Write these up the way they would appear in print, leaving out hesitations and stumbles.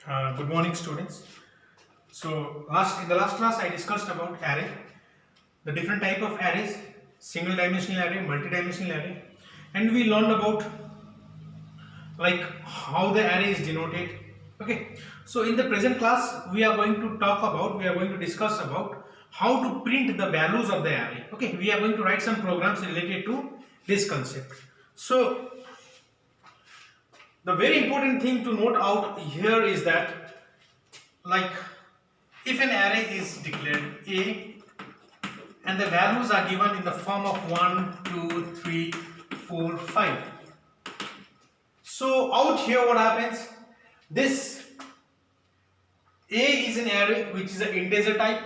Good morning, students. In the last class I discussed about array, the different type of arrays, single dimensional array, multi-dimensional array, and we learned about like how the array is denoted. Okay, so in the present class we are going to discuss about how to print the values of the array. Okay, we are going to write some programs related to this concept. So the very important thing to note out here is that, like, if an array is declared A and the values are given in the form of 1, 2, 3, 4, 5. So out here what happens? This A is an array which is an integer type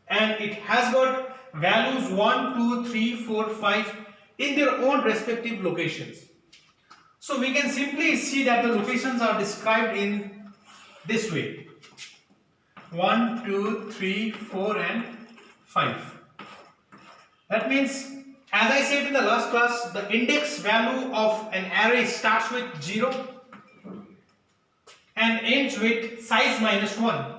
and it has got values 1, 2, 3, 4, 5 in their own respective locations. So we can simply see that the locations are described in this way: 1, 2, 3, 4 and 5. That means, as I said in the last class, the index value of an array starts with 0 and ends with size minus 1.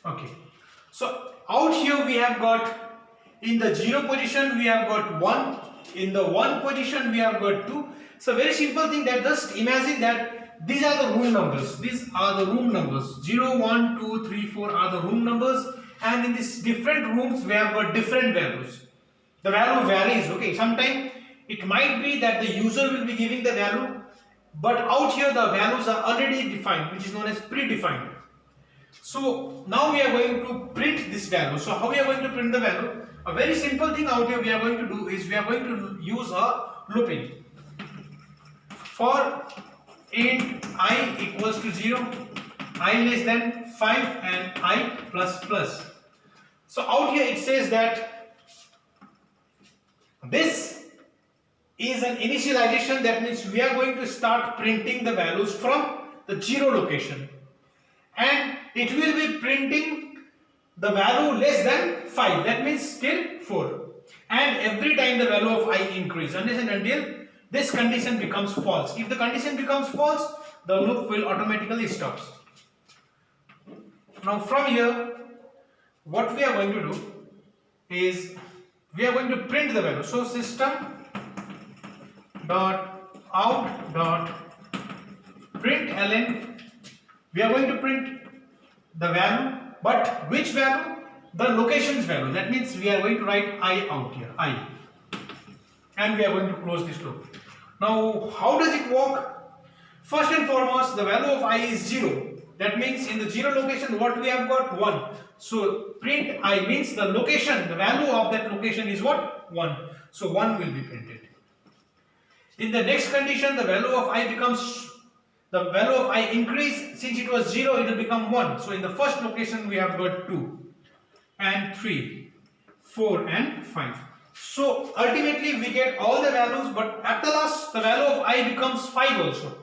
Okay, so out here we have got, in the 0 position we have got 1, in the 1 position we have got 2. So very simple thing, that just imagine that these are the room numbers. These are the room numbers. 0, 1, 2, 3, 4 are the room numbers, and in these different rooms we have got different values. The value varies. Okay, sometimes it might be that the user will be giving the value, but out here the values are already defined, which is known as predefined. So now we are going to print this value. So how we are going to print the value? A very simple thing out here we are going to do is we are going to use a looping. For int I equals to 0, I less than 5 and I plus plus. So out here it says that this is an initialization. That means we are going to start printing the values from the 0 location, and it will be printing the value less than 5, that means till 4, and every time the value of I increase unless and until this condition becomes false. If the condition becomes false, the loop will automatically stop. Now from here what we are going to do is we are going to print the value. So system dot out dot println, we are going to print the value, but which value? The location's value. That means we are going to write I out here, I, and we are going to close this loop. Now how does it work? First and foremost, the value of I is 0. That means in the 0 location what we have got? 1. So print I means the location, the value of that location is what? 1. So 1 will be printed. In the next condition, the value of I increase. Since it was 0, it will become 1. So in the first location we have got 2 and 3, 4 and 5. So ultimately we get all the values, but at the last the value of I becomes 5 also,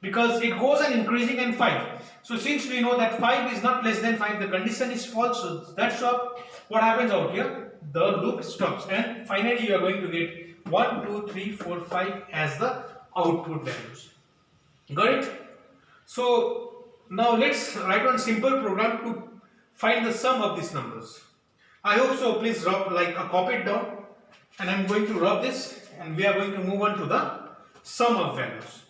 because it goes on increasing and 5. So since we know that 5 is not less than 5, the condition is false. So that's what happens out here. The loop stops, and finally you are going to get 1, 2, 3, 4, 5 as the output values. Got it? So now let's write one simple program to find the sum of these numbers. I hope so. Please copy it down, and I'm going to rub this, and we are going to move on to the sum of values.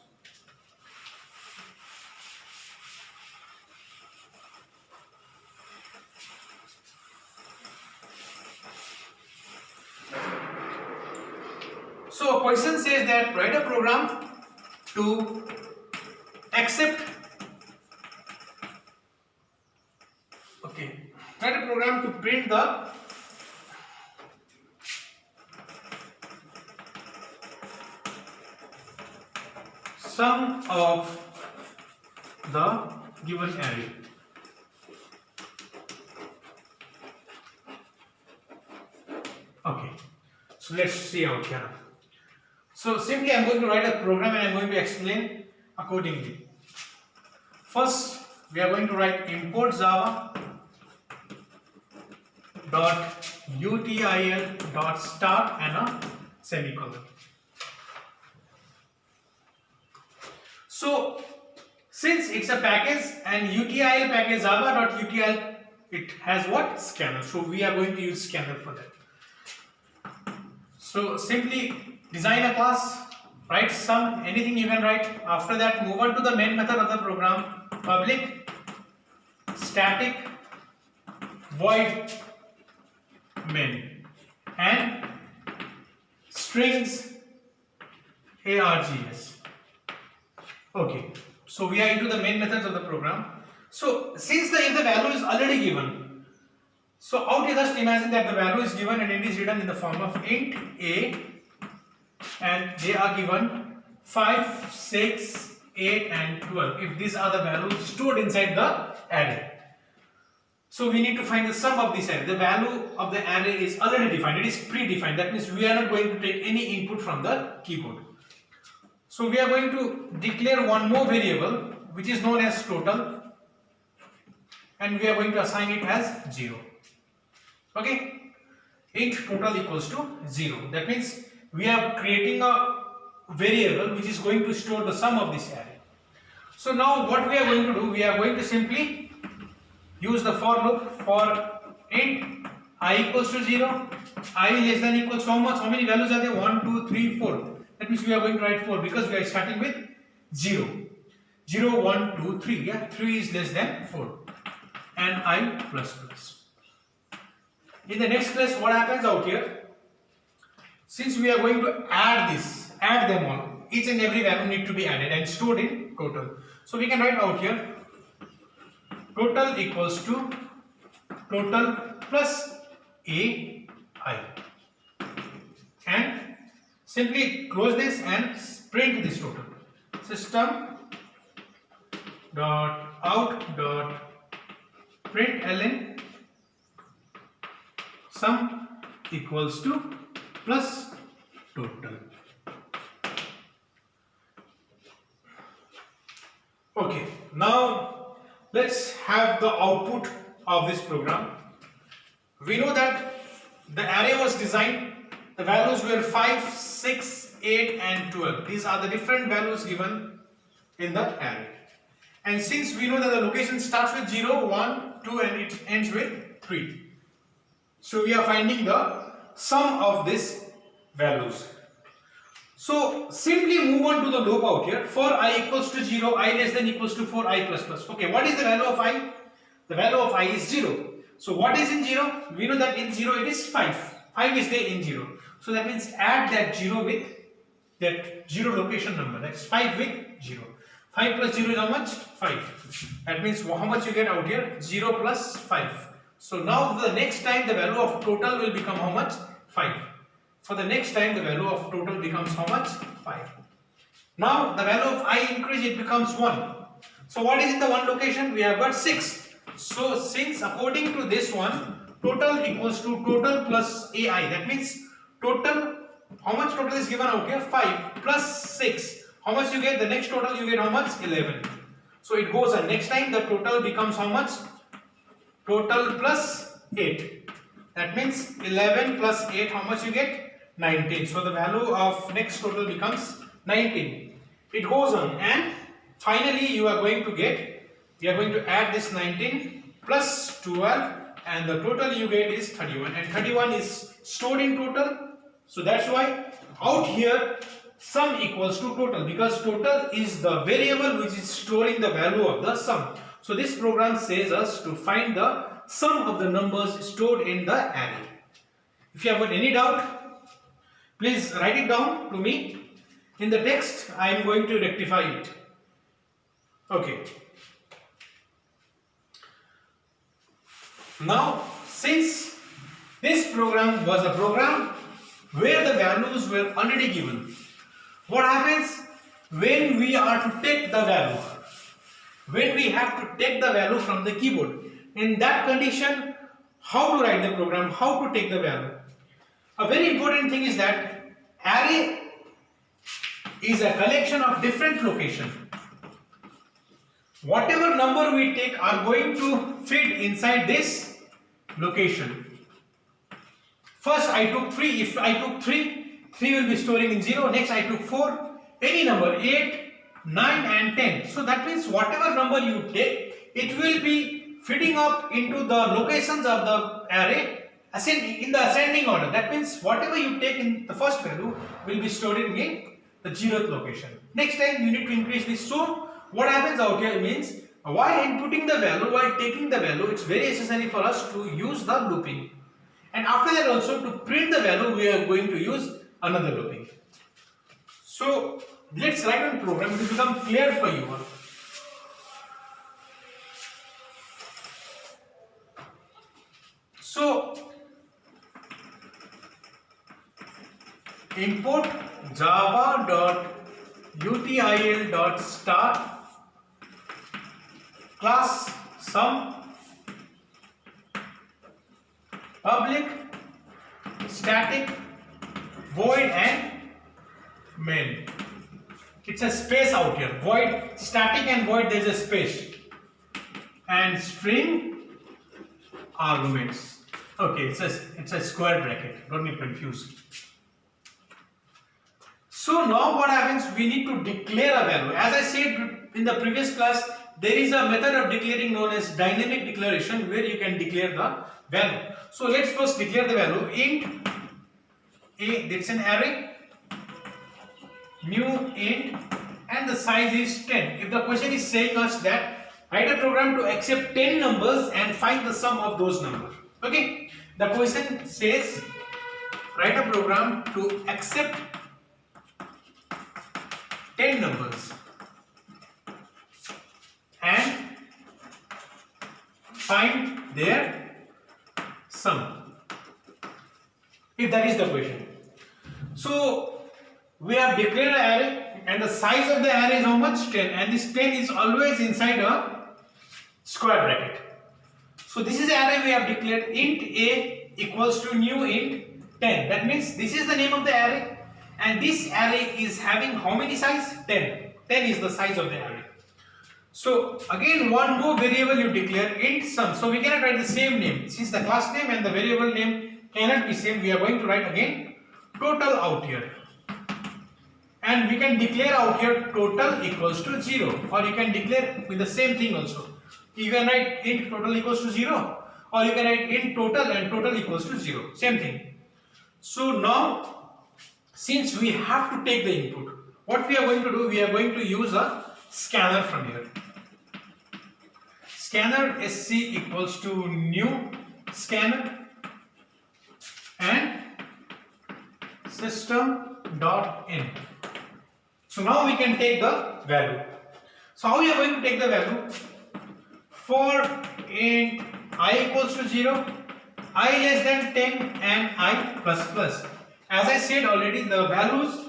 So a question says that write a program to write a program to print the sum of the given array. Okay, so let's see out here. So simply I'm going to write a program and I'm going to explain accordingly. First we are going to write import java dot util dot start and a semicolon. So since it's a package and util package java.util, it has what? Scanner. So we are going to use scanner for that. So simply design a class, write sum, anything you can write. After that, move on to the main method of the program, public static void main and strings args. Okay, so we are into the main methods of the program. So since if the value is already given, so out here just imagine that the value is given and it is written in the form of int a, and they are given 5, 6, 8 and 12 if these are the values stored inside the array. So we need to find the sum of this array. The value of the array is already defined, it is predefined. That means we are not going to take any input from the keyboard. So we are going to declare one more variable which is known as total, and we are going to assign it as 0. Okay, int total equals to 0. That means we are creating a variable which is going to store the sum of this array. So now what we are going to do, we are going to simply use the for loop for int I equals to 0, I less than equals how much? How many values are there? 1, 2, 3, 4. That means we are going to write 4 because we are starting with 0. 0, 1, 2, 3. Yeah, 3 is less than 4. And I plus plus. In the next place, what happens out here? Since we are going to add them all, each and every value need to be added and stored in total. So we can write out here total equals to total plus ai, and simply close this and print this total. System dot out dot println sum equals to plus total. Okay, now let's have the output of this program. We know that the array was designed, the values were 5, 6, 8 and 12. These are the different values given in the array. And since we know that the location starts with 0, 1, 2 and it ends with 3. So we are finding the sum of these values. So simply move on to the loop out here. For I equals to 0, I less than equals to 4, I plus plus. Okay, what is the value of I? The value of I is 0. So what is in 0? We know that in 0 it is 5. 5 is there in 0. So that means add that 0 with that 0 location number. That's 5 with 0. 5 plus 0 is how much? 5. That means how much you get out here? 0 plus 5. So now the next time the value of total will become how much? 5. For the next time the value of total becomes how much? 5. Now the value of I increase, it becomes 1. So what is in the one location? We have got 6. So since according to this one, total equals to total plus ai. That means total, how much total is given out here? 5 plus 6. How much you get? The next total you get how much? 11. So it goes on. Next time the total becomes how much? Total plus 8. That means 11 plus 8, how much you get? 19. So the value of next total becomes 19. It goes on and finally you are going to add this 19 plus 12 and the total you get is 31, and 31 is stored in total. So that's why out here sum equals to total, because total is the variable which is storing the value of the sum. So this program says us to find the sum of the numbers stored in the array. If you have got any doubt, please write it down to me. In the text, I am going to rectify it. Okay. Now, since this program was a program where the values were already given, what happens when we are to take the value? When we have to take the value from the keyboard, in that condition, how to write the program, how to take the value? A very important thing is that array is a collection of different locations. Whatever number we take are going to fit inside this location. First I took 3, if I took 3, 3 will be storing in 0, next I took 4, any number, 8, 9 and 10. So that means whatever number you take, it will be fitting up into the locations of the array in the ascending order. That means whatever you take in the first value will be stored in the 0th location. Next time you need to increase this. So what happens out here means while inputting the value, while taking the value, it's very necessary for us to use the looping. And after that also, to print the value, we are going to use another looping. So let's write one program to become clear for you. So import java.util.start class sum public static void and main. It's a space out here. Void, static and void, there is a space. And string arguments. Okay, it's a square bracket. Don't be confused. So now what happens? We need to declare a value. As I said in the previous class, there is a method of declaring known as dynamic declaration where you can declare the value. So let's first declare the value. Int a, that's an array. New int, and the size is 10. If the question is saying us that write a program to accept 10 numbers and find the sum of those numbers. Okay, the question says write a program to accept 10 numbers and find their sum, if that is the question. So we have declared an array and the size of the array is how much? 10, and this 10 is always inside a square bracket. So this is the array we have declared. Int a equals to new int 10. That means this is the name of the array, and this array is having how many size? 10. 10 is the size of the array. So again, one more variable you declare, int sum. So we cannot write the same name. Since the class name and the variable name cannot be same, we are going to write again total out here. And we can declare out here total equals to 0, or you can declare with the same thing also. You can write int total equals to 0, or you can write int total and total equals to 0. Same thing. So now, since we have to take the input, what we are going to do, we are going to use a scanner from here. Scanner sc equals to new scanner and system.in. So now we can take the value. So how we are going to take the value? For int I equals to 0, I less than 10 and I plus plus. As I said already, the values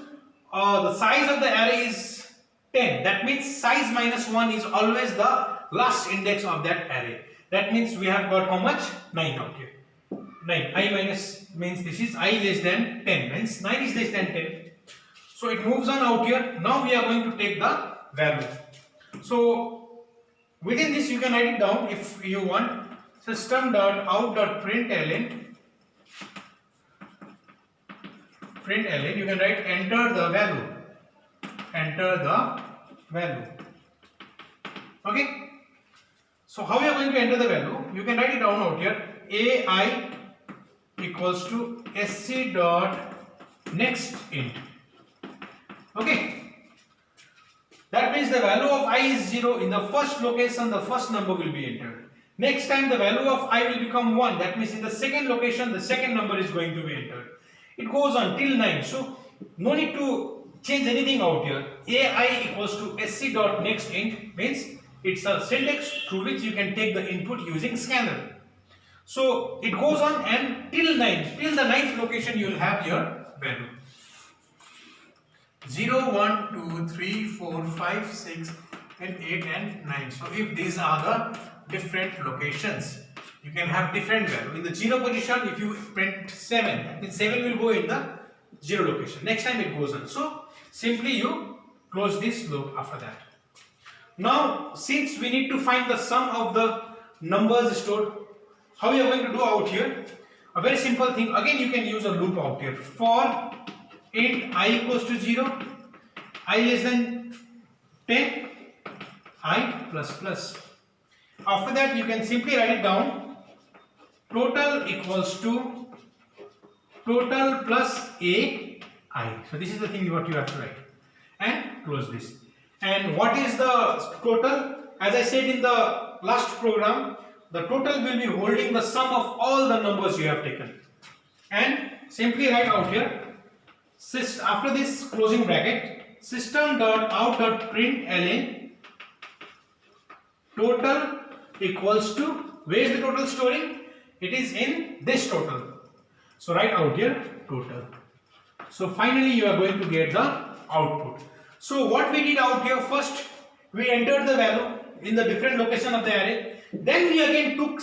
or the size of the array is 10. That means size minus 1 is always the last index of that array. That means we have got how much? 9 out here. 9. I minus means this is I less than 10. Means 9 is less than 10. So it moves on out here. Now we are going to take the value. So within this you can write it down if you want. System.out.println. You can write enter the value. Enter the value. Okay. So how you are going to enter the value? You can write it down out here. AI equals to sc dot next int. Okay. That means the value of I is 0. In the first location, the first number will be entered. Next time the value of I will become 1. That means in the second location, the second number is going to be entered. It goes on till 9. So no need to change anything out here. AI equals to sc dot next int means it's a syntax through which you can take the input using scanner. So it goes on and till 9. Till the 9th location you will have your value. 0, 1, 2, 3, 4, 5, 6, and 8 and 9. So if these are the different locations, you can have different value. In the 0 position, if you print 7, that means 7 will go in the 0 location. Next time it goes on. So simply you close this loop after that. Now since we need to find the sum of the numbers stored, how we are going to do out here? A very simple thing. Again you can use a loop out here. For int I equals to 0, I less than 10 I plus plus. After that you can simply write it down. Total equals to total plus a I. So this is the thing what you have to write and close this. And what is the total? As I said in the last program, the total will be holding the sum of all the numbers you have taken. And simply write out here, after this closing bracket, system.out.println total equals to, where is the total storing? It is in this total. So write out here total. So finally you are going to get the output. So what we did out here, first we entered the value in the different location of the array. Then we again took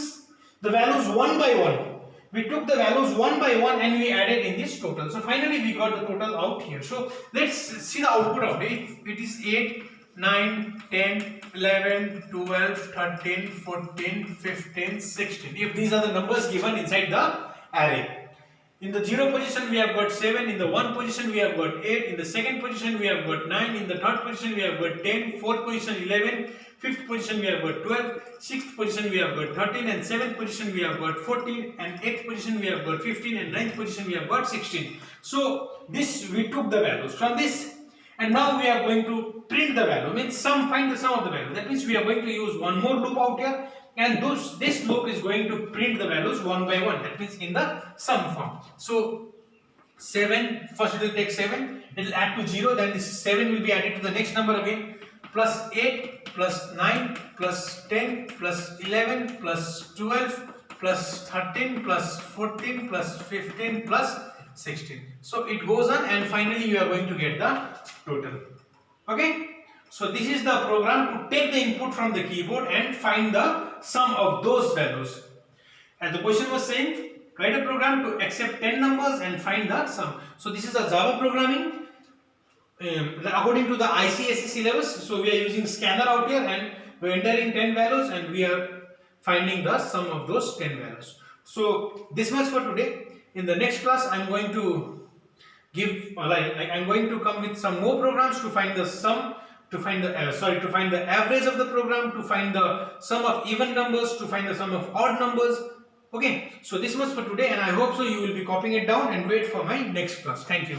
the values one by one. We took the values one by one and we added in this total. So finally we got the total out here. So let's see the output of it. It is 8, 9, 10, 11, 12, 13, 14, 15, 16. If these are the numbers given inside the array. In the 0 position we have got 7, in the 1 position we have got 8, in the second position we have got 9, in the third position we have got 10, fourth position 11, fifth position we have got 12, sixth position we have got 13, and seventh position we have got 14, and eighth position we have got 15, and ninth position we have got 16. So this we took the values from this, and now we are going to print the value, means find the sum of the value. That means we are going to use one more loop out here, and this loop is going to print the values one by one. That means in the sum form. So 7, first it will take 7, it will add to 0, then this 7 will be added to the next number again, plus 8, plus 9, plus 10, plus 11, plus 12, plus 13, plus 14, plus 15, plus 16. So it goes on, and finally you are going to get the total. Okay. So this is the program to take the input from the keyboard and find the sum of those values. As the question was saying, write a program to accept 10 numbers and find the sum. So this is a Java programming according to the ICSE syllabus. So we are using scanner out here, and we are entering 10 values and we are finding the sum of those 10 values. So this much for today. In the next class I am going to I'm going to come with some more programs to find the sum, to find the average of the program, to find the sum of even numbers, to find the sum of odd numbers. Okay, so this was for today, and I hope so you will be copying it down and wait for my next class. Thank you.